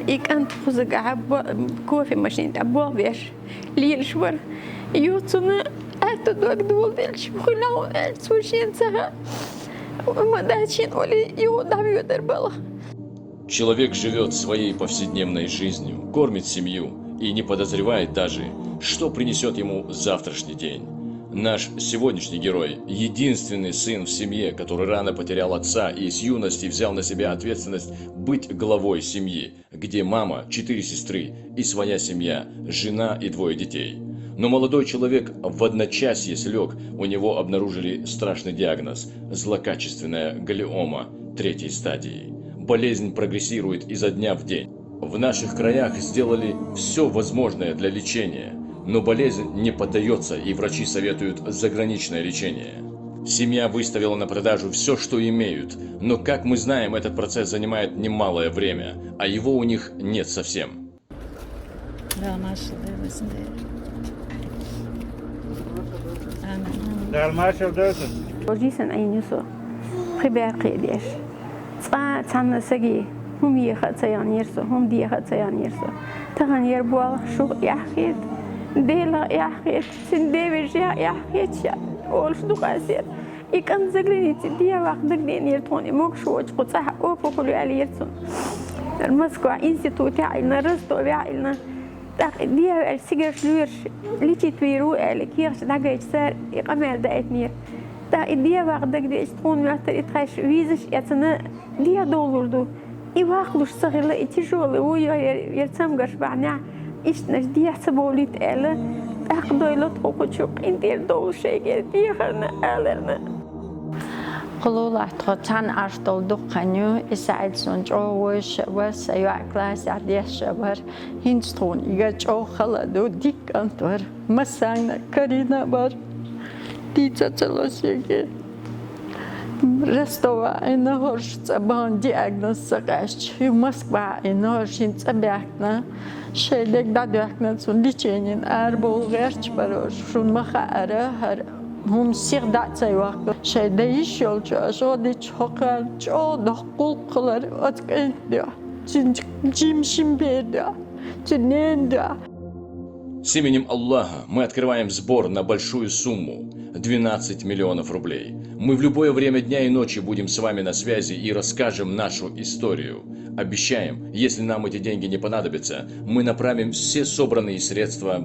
Ik aan het koffiemachine, dat boven Lilleshwar. Jutsunen это доктор дальше хулял, сущенца. Мадачин оли его давидер было. Человек живет своей повседневной жизнью, кормит семью и не подозревает даже, что принесет ему завтрашний день. Наш сегодняшний герой – единственный сын в семье, который рано потерял отца и с юности взял на себя ответственность быть главой семьи, где мама, 4 сестры и своя семья, жена и 2 детей. Но молодой человек в одночасье слег, у него обнаружили страшный диагноз – злокачественная глиома 3-й стадии. Болезнь прогрессирует изо дня в день. В наших краях сделали все возможное для лечения, но болезнь не поддается, и врачи советуют заграничное лечение. Семья выставила на продажу все, что имеют, но, как мы знаем, этот процесс занимает немалое время, а его у них нет совсем. هم يخطيان يرسو هم دي خطيان يرسو تغن يربوا شو يحكيت ديلا يحكيت سنديفش يحكيت أول شو قاسير يكن زغريتي دي وقت دين يرتوني موك شو قصح او فوكل على يرسو المسكو انستيتوت عيلنا رستو عيلنا دي السيجر لورش ليتي تويرو على كيرش داغيت سار يقمل دايتنير دا دي وقت دي استون ماتر يتخش ويزش يتنا دي دولردو يواقلوش صغيرة يتجولي ويا يرسم قرش بعنا إيشناش دي حسبولي تقالا أخدو إلا تقوكو تشوق إندير دول شيء دي خلنا ألرنا قلولا تغطان أرطول دقانيو إساعد سنجوش وسيوع كلاس عديش شبر هنستون يجو خلدو ديك أنتور مسانا كارينا بر دي تتلوشيكي رستوا إنهوش تبان diagnoz сagaч и Москва إنهوش تبعنا شيء لك دعونا سون ليشين أربو غيرش بروش شون مخارة هر هم سير دعتي وقت شيء دايش يلجا شو ديش حقل شو دخول قلر أتكلم ده جيم شمبير جنين ده. С именем Аллаха мы открываем сбор на большую сумму – 12 миллионов рублей. Мы в любое время дня и ночи будем с вами на связи и расскажем нашу историю. Обещаем, если нам эти деньги не понадобятся, мы направим все собранные средства